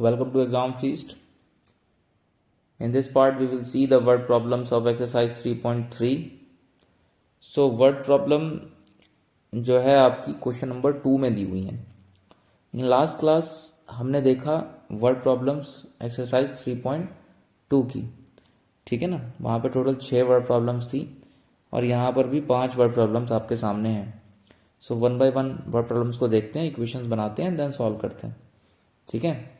Welcome to Exam Feast. In this part, we will see the word problems of exercise 3.3. So, word problem जो है आपकी question number 2 में दी हुई है. In last class हमने देखा वर्ड प्रॉब्लम्स एक्सरसाइज 3.2 की, ठीक है ना. वहाँ पे टोटल 6 वर्ड प्रॉब्लम्स थी और यहाँ पर भी 5 वर्ड प्रॉब्लम्स आपके सामने हैं. So one by one word problems को देखते हैं, इक्वेशंस बनाते हैं, देन सॉल्व करते हैं, ठीक है.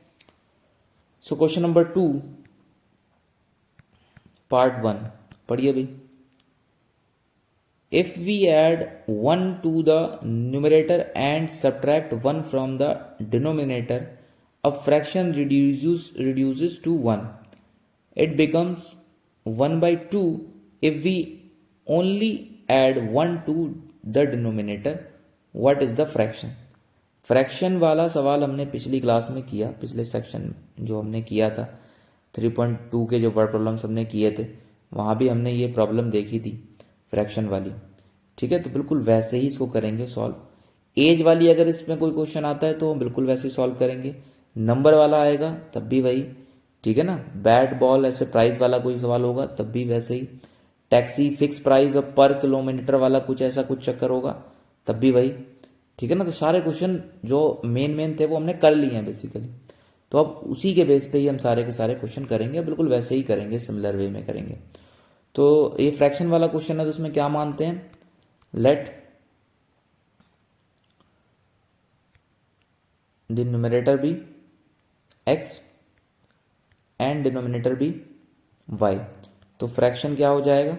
सो क्वेश्चन नंबर 2 पार्ट 1 पढ़िए भाई. If we add 1 to the numerator and subtract 1 from the denominator, a fraction reduces to 1. It becomes 1 by 2 if we only add 1 to the denominator. What is the fraction? Fraction वाला सवाल हमने पिछली class में किया, पिछले section जो हमने किया था 3.2 के जो वर्ड प्रॉब्लम्स हमने किए थे, वहाँ भी हमने ये प्रॉब्लम देखी थी फ्रैक्शन वाली, ठीक है. तो बिल्कुल वैसे ही इसको करेंगे सॉल्व. एज वाली अगर इसमें कोई क्वेश्चन आता है तो हम बिल्कुल वैसे ही सॉल्व करेंगे. नंबर वाला आएगा तब भी वही, ठीक है ना. बैट बॉल ऐसे प्राइस वाला कोई सवाल होगा तब भी वैसे ही. टैक्सी फिक्स प्राइस और पर किलोमीटर वाला कुछ ऐसा कुछ चक्कर होगा तब भी वही, ठीक है ना. तो सारे क्वेश्चन जो मेन थे वो हमने कर लिए हैं बेसिकली. तो अब उसी के बेस पे ही हम सारे के सारे क्वेश्चन करेंगे, बिल्कुल वैसे ही करेंगे, सिमिलर वे में करेंगे. तो ये फ्रैक्शन वाला क्वेश्चन है तो उसमें क्या मानते हैं, let denominator be x and denominator be y. तो फ्रैक्शन क्या हो जाएगा,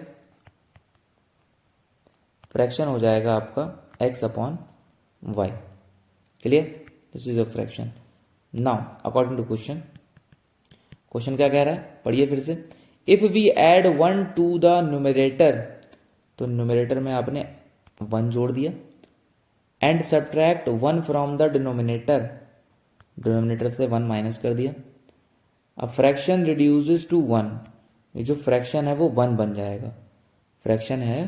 फ्रैक्शन हो जाएगा आपका x upon y. Clear, this is a fraction. Now according to question, question क्या कह रहा है पढ़िए फिर से. If we add 1 to the numerator, तो न्यूमरेटर में आपने 1 जोड़ दिया, and subtract 1 from the denominator, denominator से 1 माइनस कर दिया. अब फ्रैक्शन रिड्यूसेस टू 1, ये जो फ्रैक्शन है वो 1 बन जाएगा, फ्रैक्शन है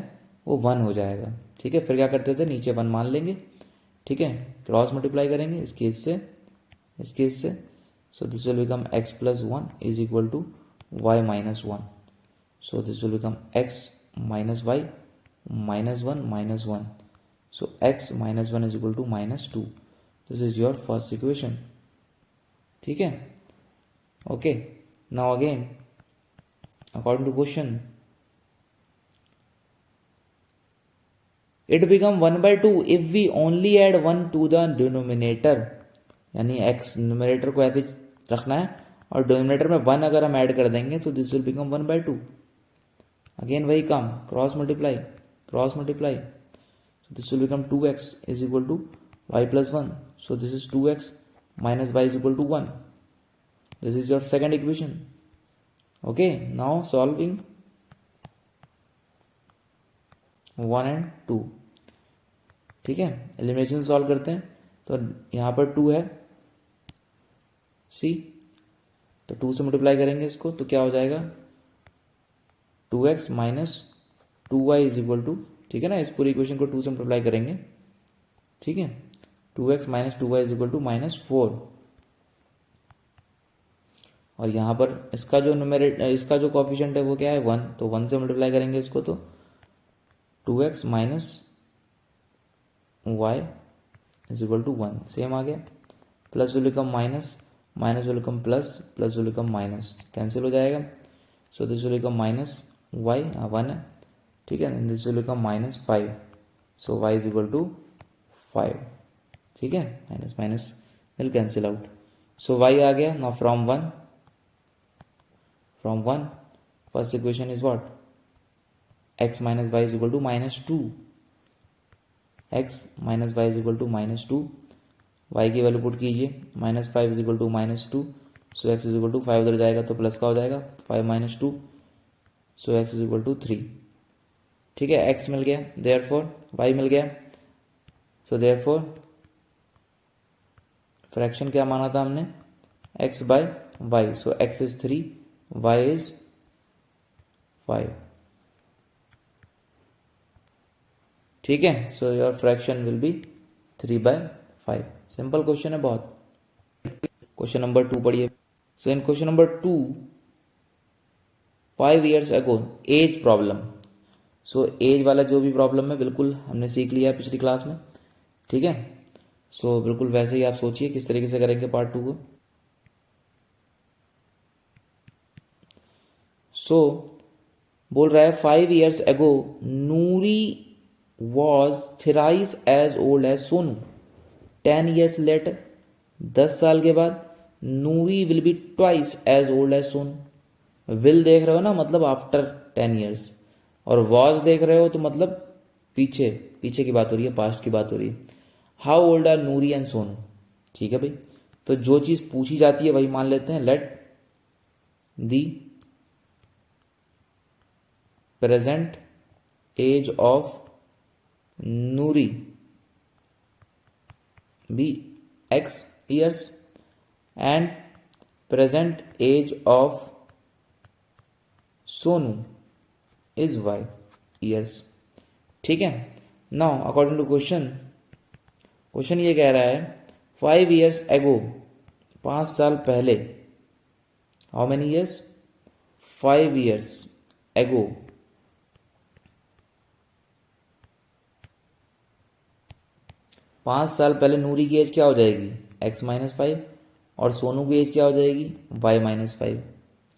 वो 1 हो जाएगा, ठीक है. फिर क्या करते थे, नीचे 1 मान लेंगे, ठीक है. क्रॉस मल्टीप्लाई करेंगे इस केस से इस केस से. So this will become x plus 1 is equal to y minus 1. So this will become x minus y minus 1 minus 1. So x minus 1 is equal to minus 2. This is your first equation, ठीक है. Okay, now again according to question, it become 1 by 2 if we only add 1 to the denominator. यानी x numerator को ऐसे रखना है और denominator में 1 अगर हम ऐड कर देंगे तो this will become 1 by 2. Again वही काम, cross multiply cross multiply. So this will become 2x is equal to y plus 1. So this is 2x minus y is equal to 1. This is your second equation. Okay, now solving 1 and 2, ठीक है. Elimination solve करते हैं तो यहाँ पर 2 है सी, तो 2 से मल्टीप्लाई करेंगे इसको तो क्या हो जाएगा 2x minus 2y is equal to, ठीक है ना. इस पूरी इक्वेशन को 2 से मल्टीप्लाई करेंगे, ठीक है. 2x minus 2y is equal to minus 4. और यहाँ पर इसका जो इसका जो कोफिशिएंट है वो क्या है 1, तो 1 से मल्टीप्लाई करेंगे इसको तो 2x minus y is equal to 1, same आ गया. Plus will become minus, minus will become plus, plus will become minus, cancel हो जाएगा. So this will become minus y 1 है, ठीक है. And this will become minus 5. So y is equal to 5, ठीक है. Minus minus will cancel out. So y आ गया. Now from 1 first equation is what, x minus y is equal to minus 2. x minus y is equal to minus 2. y की value put कीजिए, minus 5 is equal to minus 2. So x is equal to 5 उधर जाएगा तो plus का हो जाएगा 5 minus 2. So x is equal to 3, ठीक है. x मिल गया, देयरफॉर y मिल गया. सो देयरफॉर फ्रैक्शन क्या माना था हमने, x by y. So x is 3, y is 5, ठीक है. So your fraction will be 3 by 5. Simple question है बहुत. क्वेश्चन नंबर 2 पढ़िए. So in question number 2, 5 years ago, age problem. So age वाला जो भी प्रॉब्लम है बिल्कुल हमने सीख लिया है पिछली क्लास में. ठीक है. सो बिल्कुल वैसे ही आप सोचिए किस तरीके से करेंगे पार्ट 2 को. सो बोल रहा है 5 years ago Noori was thrice as old as Sonu. 10 years later, 10 साल के बाद Noori will be twice as old as Sonu. Will देख रहे हो ना, मतलब आफ्टर 10 years, और वॉज देख रहे हो तो मतलब पीछे पीछे की बात हो रही है, पास्ट की बात हो रही है. How old are Noori and Sonu. ठीक है भाई. तो जो चीज पूछी जाती है वही मान लेते हैं. Let the present age of Noori be x years and present age of Sonu is y years. ठीक है. Now according to question, question ये कह रहा है 5 years ago, 5 साल पहले. How many years? 5 years ago. 5 साल पहले नूरी की एज क्या हो जाएगी? x minus 5. और सोनू की एज क्या हो जाएगी? y minus 5.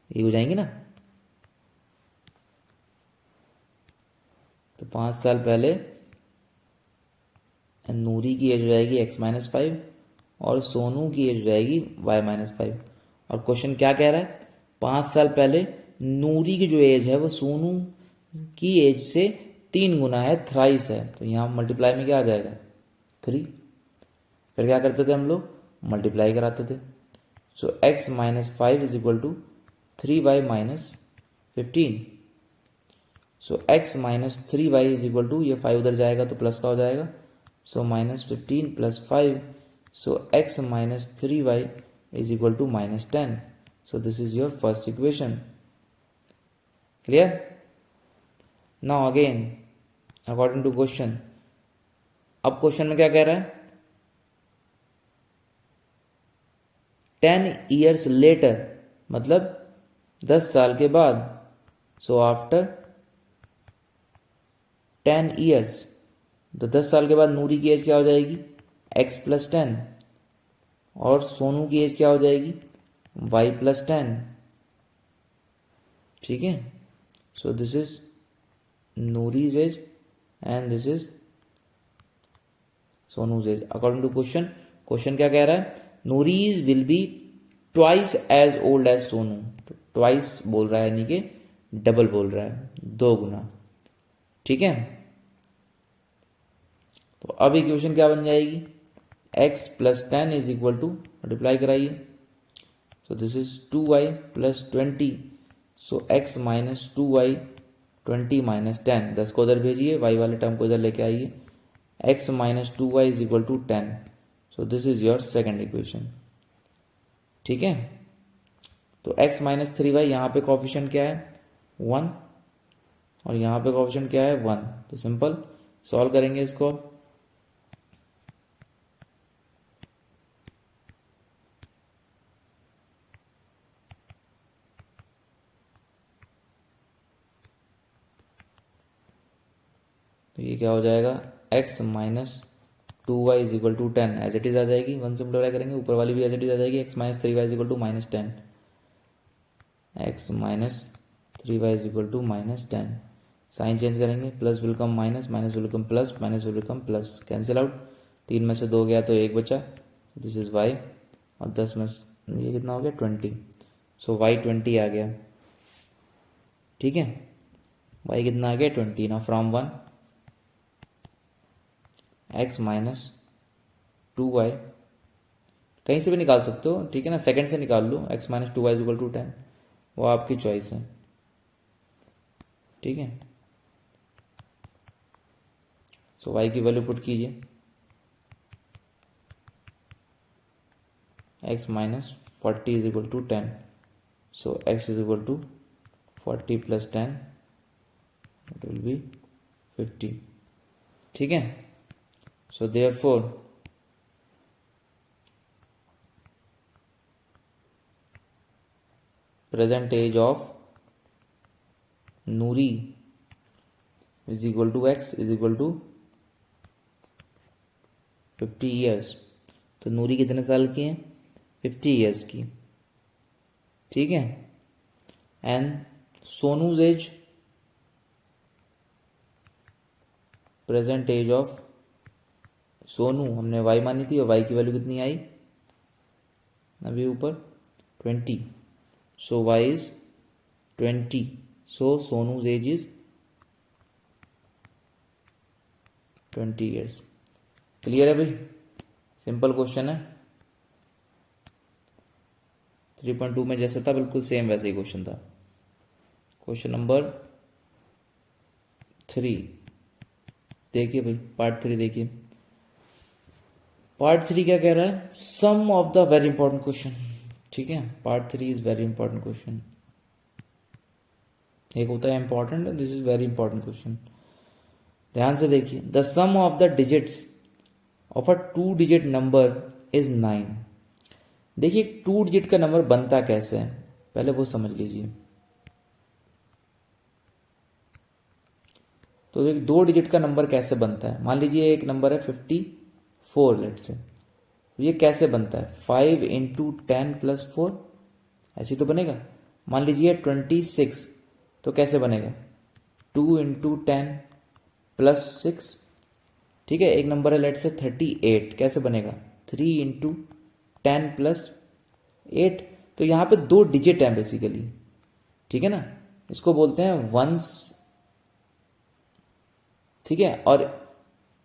ये हो जाएंगी ना. तो 5 साल पहले नूरी की एज हो जाएगी x माइनस 5 और सोनू की एज हो जाएगी y माइनस 5. और क्वेश्चन क्या कह रहा है? 5 साल पहले नूरी की जो एज है वो सोनू की एज से 3 गुना है, थ्राइस है. तो यहाँ मल्टीप्लाई में क्या आ जाएगा? 3. फिर क्या करते थे हम लोग? मल्टीप्लाई कराते थे. So x minus 5 is equal to 3y minus 15. So x minus 3y is equal to, ये 5 उधर जाएगा तो प्लस का हो जाएगा. So minus 15 plus 5. So x minus 3y is equal to minus 10. So this is your first equation. Clear? Now again according to question, अब question में क्या कह रहा है? 10 years later, मतलब 10 साल के बाद. सो आफ्टर 10 years, तो 10 साल के बाद नूरी की एज क्या हो जाएगी? x plus 10. और सोनू की एज क्या हो जाएगी? y plus 10. ठीक है. So this is Noori's age and this is Sonu's age according to question. Question क्या कह रहा है? Noori's will be twice as old as Sonu. तो ट्वाइस बोल रहा है, यानी कि डबल बोल रहा है, 2 गुना. ठीक है. तो अब इक्वेशन क्या बन जाएगी? x plus 10 is equal to, multiply कराइए. So this is 2y plus 20. So x minus 2y 20 minus 10. 10 को उधर भेजिए, y वाले टर्म को इधर लेके आइए. x minus 2y is equal to 10. So this is your second equation. ठीक है. तो x माइनस 3y, यहाँ पे कोफिशिएंट क्या है? 1. और यहाँ पे कोफिशिएंट क्या है? 1. तो सिंपल सॉल्व करेंगे इसको. तो ये क्या हो जाएगा? x minus 2y is equal to 10 as it is आ जाएगी. 1 से मल्टीप्लाई करेंगे, ऊपर वाली भी एज इट इज आ जाएगी. x minus 3y is equal to minus 10. x minus 3y is equal to minus 10. Sign change करेंगे, plus will come minus, minus will come plus, minus will come plus. Cancel out. 3 में से 2 गया तो 1 बचा. This is y. और 10 में ये कितना हो गया? 20. सो y 20 आ गया. ठीक है. y कितना आ गया? 20. ना फ्रॉम 1 x माइनस 2y, कहीं से भी निकाल सकते हो. ठीक है ना. सेकंड से निकाल लो. x minus 2y is equal to 10. वो आपकी चॉइस है. ठीक है. सो y की वैल्यू पुट कीजिए. x minus 40 is equal to 10. सो x is equal to 40 plus 10, it will be 50. ठीक है. So therefore present age of Noori is equal to x is equal to 50 years. तो नूरी कितने साल की है? 50 ईयर्स की, ठीक है। And Sonu's age, present age of Sonu हमने y मानी थी और y की वैल्यू कितनी आई अभी ऊपर 20, so y is 20, so Sonu's age is 20 years. Clear है भाई? सिंपल क्वेश्चन है। 3.2 में जैसा था बिल्कुल सेम वैसे ही क्वेश्चन था। क्वेश्चन नंबर 3 देखिए भाई, पार्ट 3 देखिए। पार्ट 3 क्या कह रहा है? Some of the very important question, ठीक है। Part 3 is very important question. एक होता है important, this is very important question. ध्यान से देखिए। The sum of the digits of a 2 digit number is 9। देखिए 2 डिजिट का नंबर बनता कैसे है पहले वो समझ लीजिए। तो एक 2 डिजिट का नंबर कैसे बनता है? मान लीजिए एक नंबर है 54 लेट से, ये कैसे बनता है? 5 इंटू 10 प्लस 4 ऐसे तो बनेगा। मान लीजिए 26, तो कैसे बनेगा? 2 इंटू 10 प्लस 6, ठीक है। एक नंबर है लेट से 38, कैसे बनेगा? 3 इंटू 10 प्लस 8। तो यहाँ पे 2 डिजिट हैं बेसिकली, ठीक है ना। इसको बोलते हैं वंस, ठीक है। और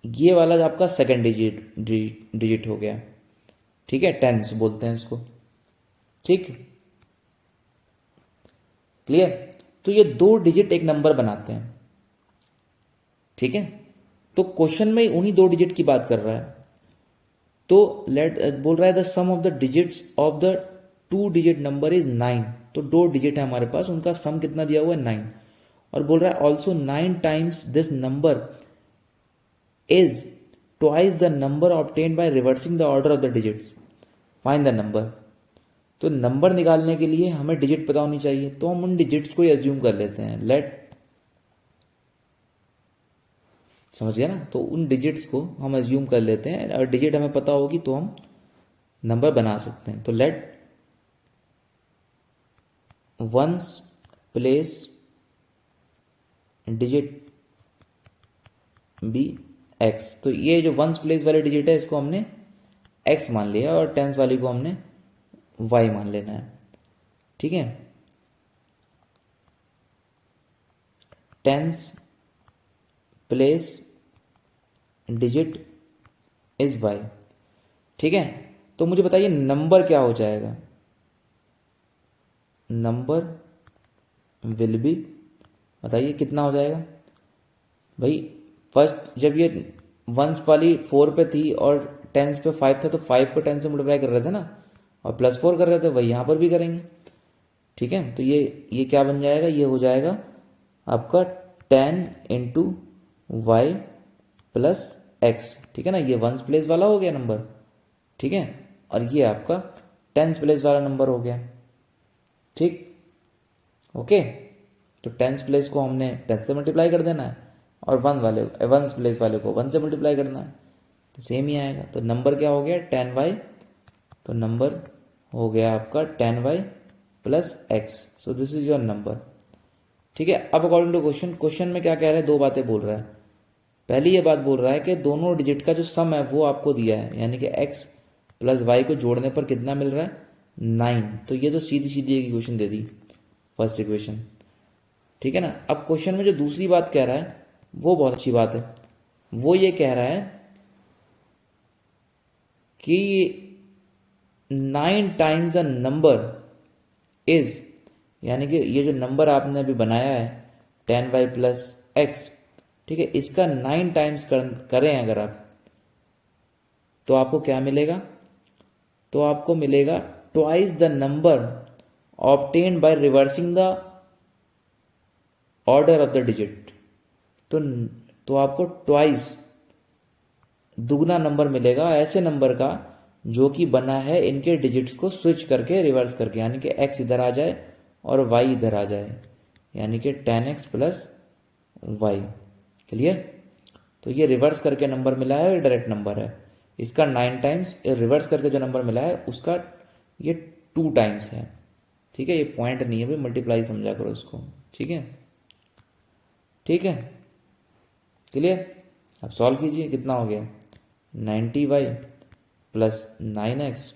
ये वाला जो आपका सेकेंड डिजिट हो गया, ठीक है। टेंस बोलते हैं इसको, ठीक। क्लियर? तो ये 2 डिजिट एक नंबर बनाते हैं, ठीक है। तो क्वेश्चन में उन्हीं 2 डिजिट की बात कर रहा है। तो लेट बोल रहा है the sum of the digits of the 2 digit number is 9। तो 2 डिजिट है हमारे पास, उनका सम कितना दिया हुआ है? 9। और बोल रहा है also 9 times this number is twice the number obtained by reversing the order of the digits, find the number. तो नंबर निकालने के लिए हमें डिजिट पता होनी चाहिए, तो हम उन डिजिट्स को ही एज्यूम कर लेते हैं। लेट, समझ गया ना। तो उन डिजिट्स को हम एज्यूम कर लेते हैं, अगर डिजिट हमें पता होगी तो हम नंबर बना सकते हैं। तो let ones place digit be x. तो ये जो वंस प्लेस वाले डिजिट है इसको हमने एक्स मान लिया और टेंस वाली को हमने वाई मान लेना है, ठीक है। Tens place digit is y, ठीक है। तो मुझे बताइए नंबर क्या हो जाएगा? नंबर विल बी, बताइए कितना हो जाएगा भाई? फर्स्ट जब ये वंस वाली 4 पे थी और टेंस पे 5 था, तो 5 को 10 से मल्टीप्लाई कर रहे थे ना, और प्लस 4 कर रहे थे, वही यहां पर भी करेंगे, ठीक है। तो ये क्या बन जाएगा? ये हो जाएगा आपका 10 इंटू वाई प्लस एक्स, ठीक है ना। ये वंस प्लेस वाला हो गया नंबर, ठीक है। और ये आपका टेंस प्लेस वाला नंबर हो गया, ठीक। ओके, तो टेंस प्लेस को हमने 10 से मल्टीप्लाई कर देना है और वंस प्लेस वाले को 1 से मल्टीप्लाई करना है, तो सेम ही आएगा। तो नंबर क्या हो गया? 10y। तो नंबर हो गया आपका 10y plus x. So this is your number, ठीक है। अब अकॉर्डिंग टू क्वेश्चन में क्या कह रहा है? 2 बातें बोल रहा है। पहली ये बात बोल रहा है कि दोनों डिजिट का जो सम है वो आपको दिया है, यानी कि x प्लस वाई को जोड़ने पर कितना मिल रहा है? 9। तो ये तो सीधी सीधी एक इक्वेशन दे दी, फर्स्ट इक्वेशन, ठीक है ना। अब क्वेश्चन में जो दूसरी बात कह रहा है वो बहुत अच्छी बात है। वो ये कह रहा है कि 9 टाइम्स द नंबर इज, यानी कि ये जो नंबर आपने अभी बनाया है 10y प्लस एक्स, ठीक है, इसका 9 टाइम्स करें अगर आप, तो आपको क्या मिलेगा? तो आपको मिलेगा twice the number obtained by reversing the order of the digit. तो आपको ट्वाइस, दुगना नंबर मिलेगा ऐसे नंबर का जो कि बना है इनके डिजिट्स को स्विच करके, रिवर्स करके, यानी कि x इधर आ जाए और y इधर आ जाए, यानी कि 10x प्लस वाई। क्लियर? तो ये रिवर्स करके नंबर मिला है और डायरेक्ट नंबर है। इसका 9 टाइम्स रिवर्स करके जो नंबर मिला है उसका ये 2 टाइम्स है। ठीक है, ये पॉइंट नहीं है भाई, मल्टीप्लाई समझा करो इसको। ठीक है, ठीक है, क्लियर? अब सॉल्व कीजिए, कितना हो गया? 90y plus 9x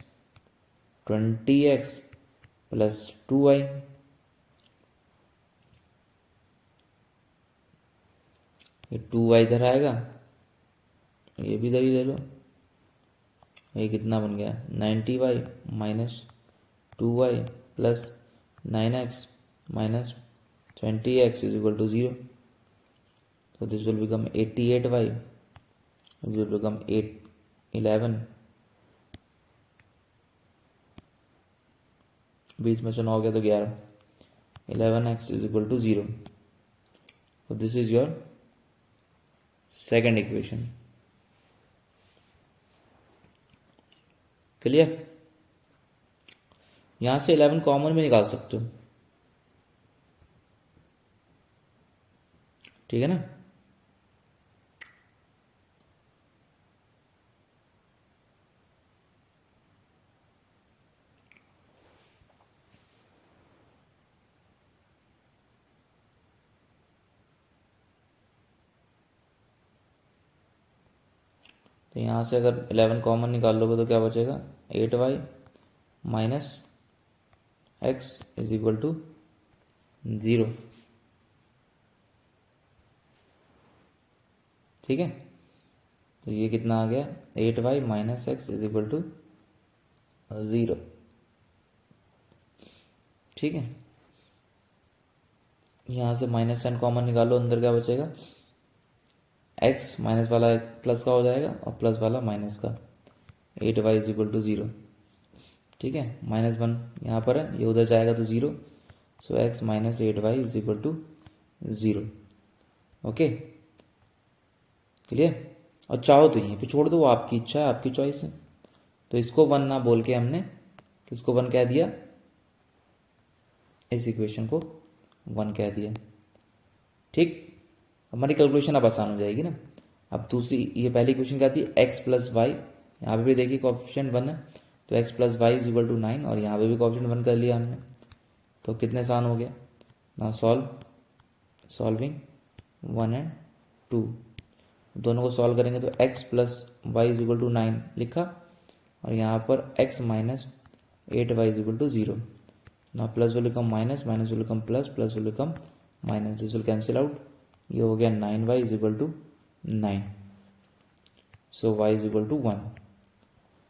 20x plus 2y। ये 2y इधर आएगा, ये भी इधर ही ले लो। ये कितना बन गया? 90y minus 2y plus 9x minus 20x is equal to 0. So this will become 88y. This will become 11. बीच में से 9 गया तो 11. 11x is equal to 0. So this is your second equation. Clear? यहां से 11 कॉमन भी निकाल सकते हो, ठीक है ना? तो यहाँ से अगर 11 कॉमन निकाल लोगे तो क्या बचेगा? 8y minus x is equal to 0. ठीक है, तो ये कितना आ गया? 8y minus x is equal to 0. ठीक है, यहाँ से माइनस साइन कॉमन निकालो, अंदर क्या बचेगा? x माइनस वाला प्लस का हो जाएगा और प्लस वाला माइनस का. 8y is equal to 0. ठीक है, -1 यहाँ पर है, ये उधर जाएगा तो 0. So x minus 8y is equal to 0. Okay, clear? और चाहो तो यहीं पे छोड़ दो, वो आपकी इच्छा है, आपकी चॉइस है. तो इसको 1 ना बोल के हमने किसको 1 कह दिया? इस इक्वेशन को 1 कह दिया. ठीक, हमारी कैलकुलेशन अब आसान हो जाएगी ना. अब दूसरी, ये पहली इक्वेशन क्या थी? x plus y. यहाँ पे भी देखिए कोएफिशिएंट 1 है, तो x plus y is equal to 9, और यहाँ पे भी कोएफिशिएंट 1 कर लिया हमने. तो कितने आसान हो गया ना? सॉल्विंग 1 एंड 2, दोनों को सॉल्व करेंगे तो x plus y is equal to 9 लिखा, और यहाँ पर x minus 8y is equal to 0. ना plus will become minus, minus will become plus, plus will become minus, this will cancel out. ये हो गया 9y is equal to 9. So y is equal to 1.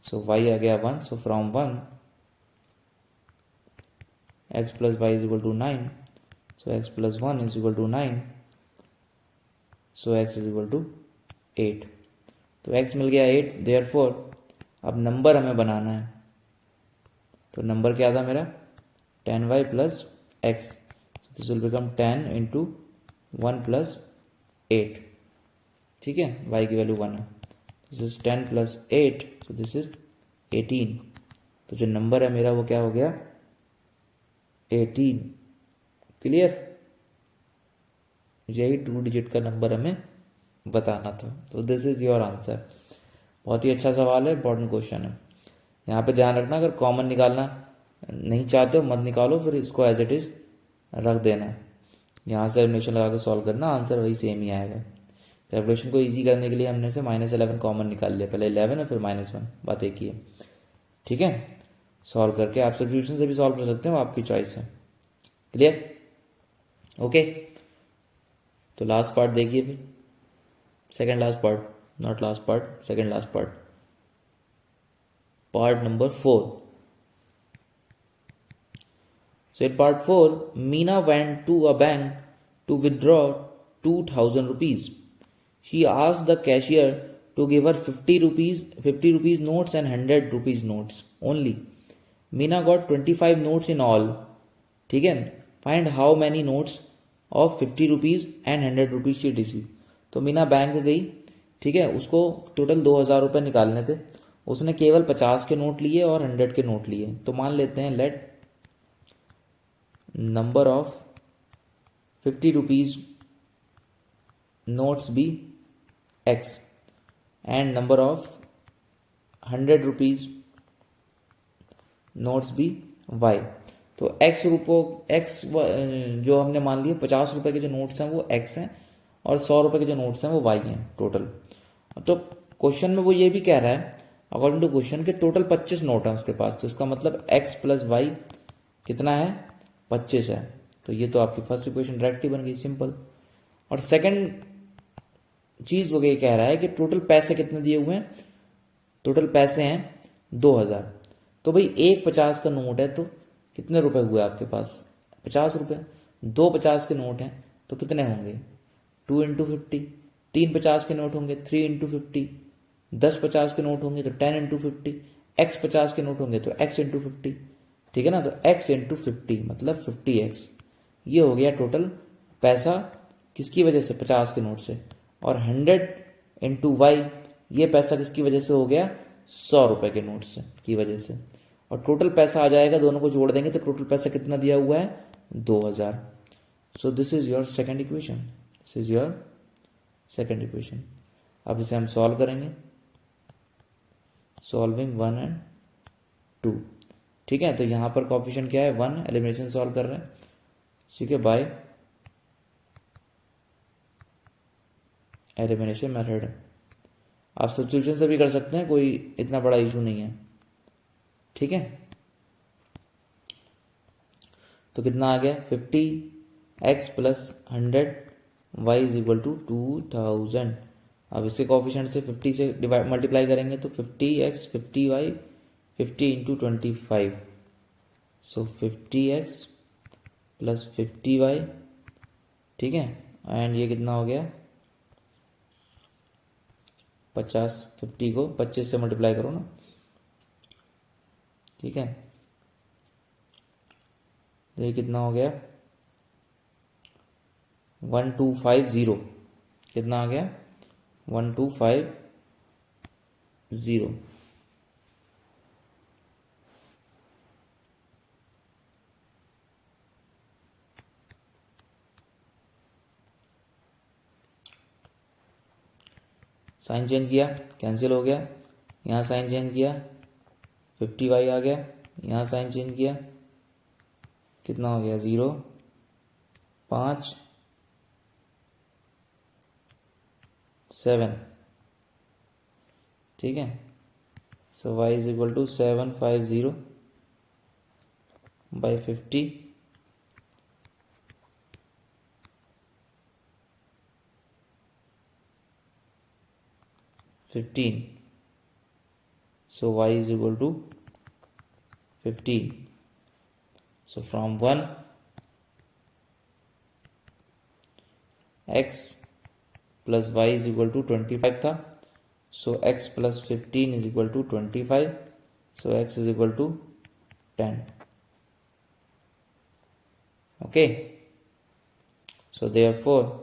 So y आ गया 1. So from 1 x plus y is equal to 9. So x plus 1 is equal to 9. So x is equal to 8. तो x मिल गया 8. Therefore अब number हमें बनाना है, तो number क्या था मेरा? 10y plus x. This will become 10 into 1 plus 8. ठीक है, y की वैल्यू 1 है. This is 10 plus 8, so this is 18. तो जो नंबर है मेरा वो क्या हो गया? 18. क्लियर? यही 2 डिजिट का नंबर हमें बताना था. तो दिस इज योर आंसर. बहुत ही अच्छा सवाल है, इंपॉर्टेंट क्वेश्चन है. यहाँ पे ध्यान रखना, अगर कॉमन निकालना नहीं चाहते हो मत निकालो, फिर इसको एज इट इज रख देना. यहाँ से एलिमिनेशन लगा के सॉल्व करना, आंसर वही सेम ही आएगा. कैलकुलेशन को इजी करने के लिए हमने से -11 कॉमन निकाल लिया. पहले 11 है फिर -1, बात एक ही है. ठीक है, सॉल्व करके आप सब्स्टिट्यूशन से भी सॉल्व कर सकते हो, आपकी चॉइस है. क्लियर? ओके, तो लास्ट पार्ट देखिए फिर. Second last part, not last part, second last part, part number 4. So in part 4, Meena went to a bank to withdraw 2000 rupees. She asked the cashier to give her 50 rupees notes and 100 rupees notes only. Meena got 25 notes in all. ठीक है, find how many notes of 50 rupees and 100 rupees she received. तो Meena bank गई, ठीक है, उसको total 2000 रुपये निकालने थे. उसने केवल 50 के नोट लिए और 100 के नोट लिए. तो मान लेते हैं late number of 50 rupees notes be X and number of 100 rupees notes भी y। तो x जो हमने मान लिया 50 रुपए के जो नोट्स हैं वो x हैं और 100 रुपए के जो नोट्स हैं वो y हैं टोटल। तो क्वेश्चन में वो ये भी कह रहा है अकॉर्डिंग टू क्वेश्चन के टोटल 25 नोट हैं उसके पास, तो इसका मतलब x प्लस वाई कितना है 25 है। तो ये तो आपकी फर्स्ट इक्वेशन डायरेक्टली बन गई, सिंपल। और सेकंड चीज वो ये कह रहा है कि टोटल पैसे कितने दिए हुए हैं, टोटल पैसे हैं 2000। तो भाई एक 50 का नोट है तो कितने रुपए हुए आपके पास 50 रुपए, दो 50 के नोट हैं तो कितने होंगे 2 इंटू 50, तीन 50 के नोट होंगे 3 इंटू 50, 10 50 के नोट होंगे तो 10 इंटू 50, x 50 के नोट होंगे तो x इंटू 50, ठीक है ना। तो x इंटू 50 मतलब 50x, ये हो गया टोटल पैसा किसकी वजह से 50 के नोट से। और 100 इंटू y, ये पैसा किसकी वजह से हो गया 100 रुपए के नोट से की वजह से। और टोटल पैसा आ जाएगा, दोनों को जोड़ देंगे तो टोटल पैसा कितना दिया हुआ है 2000। सो this is your second equation, this is your second equation. अब इसे हम सॉल्व करेंगे, सॉल्विंग 1 एंड 2, ठीक है। तो यहां पर कोएफिशिएंट क्या है 1, एलिमिनेशन सॉल्व कर रहे हैं, ठीक है, बाय एलिमिनेशन मेथड। आप सब्स्टिट्यूशन से भी कर सकते हैं, कोई इतना बड़ा इशू नहीं है, ठीक है। तो कितना आ गया 50x plus 100 y is equal to 2000। अब इसके कोएफिशिएंट से 50 से डिवाइड मल्टीप्लाई करेंगे तो 50x 50y 50 इंटू 25, सो 50x प्लस 50y, ठीक है। एंड ये कितना हो गया 50, 50 को 25 से मल्टीप्लाई करो ना, ठीक है। ये कितना हो गया 1250, कितना आ गया 1250। साइन चेंज किया कैंसिल हो गया, यहाँ साइन चेंज किया 50y आ गया, यहाँ साइन चेंज किया कितना हो गया 0 5 7, ठीक है। सो y is equal to 750 by 50, so y is equal to 15। so from 1 x plus y is equal to 25 था, so x plus 15 is equal to 25, so x is equal to 10, okay। so therefore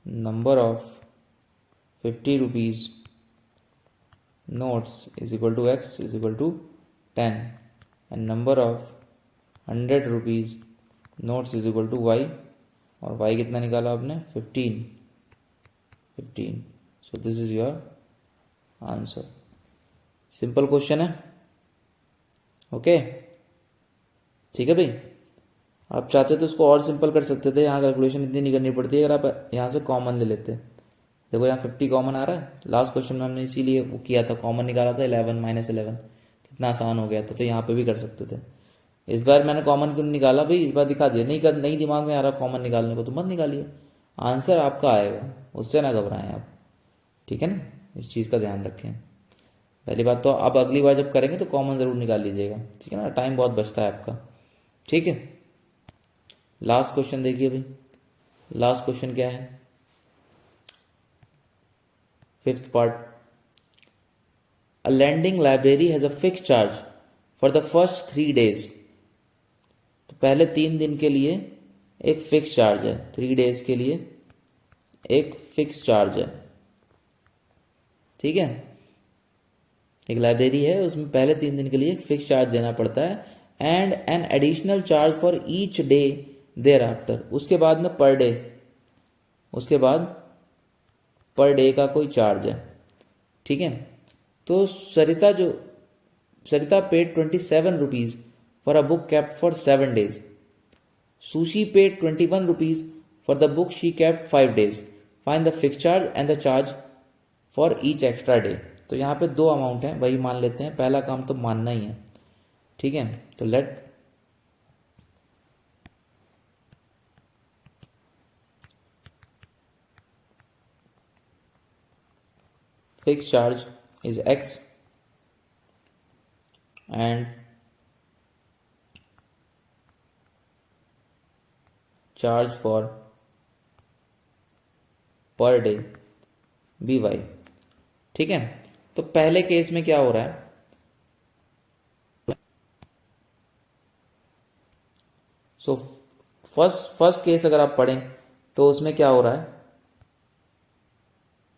number of 50 rupees notes is equal to x is equal to 10 and number of 100 rupees notes is equal to y, और y कितना निकाला आपने 15। so this is your answer। Simple question है, okay, ठीक है भाई। आप चाहते तो इसको और सिंपल कर सकते थे, यहाँ कैलकुलेशन इतनी नहीं करनी पड़ती अगर आप यहाँ से कॉमन ले लेते। देखो यहाँ 50 कॉमन आ रहा है, लास्ट क्वेश्चन में हमने इसीलिए वो किया था, कॉमन निकाला था 11 माइनस 11, कितना आसान हो गया था। तो यहाँ पे भी कर सकते थे। इस बार मैंने कॉमन क्यों निकाला भाई, इस बार दिखा दिया, नहीं दिमाग में आ रहा कॉमन निकालने को तो मत निकालिए, आंसर आपका आएगा, उससे ना घबराएं आप, ठीक है ना। इस चीज़ का ध्यान रखें पहली बात तो। अब अगली बार जब करेंगे तो कॉमन ज़रूर निकाल लीजिएगा, ठीक है ना, टाइम बहुत बचता है आपका, ठीक है। लास्ट क्वेश्चन देखिए भाई, लास्ट क्वेश्चन क्या है, fifth part. A lending library has a fix charge for the first 3 days। तो पहले 3 दिन के लिए एक फिक्स चार्ज है, 3 days के लिए एक फिक्स चार्ज है, ठीक है। एक लाइब्रेरी है, उसमें पहले 3 दिन के लिए एक फिक्स चार्ज देना पड़ता है, and an additional charge for each day thereafter. उसके बाद में पर डे, उसके बाद पर डे का कोई चार्ज है, ठीक है। तो Sarita paid 27 rupees for a book kept for 7 days। Sushi paid 21 rupees for the book she kept 5 days। Find the fix charge and the charge for each extra day. तो यहाँ पे 2 अमाउंट हैं, वही मान लेते हैं, पहला काम तो मानना ही है, ठीक है। तो late fixed charge is x and charge for per day by, ठीक है। तो पहले केस में क्या हो रहा है, सो फर्स्ट केस अगर आप पढ़ें तो उसमें क्या हो रहा है,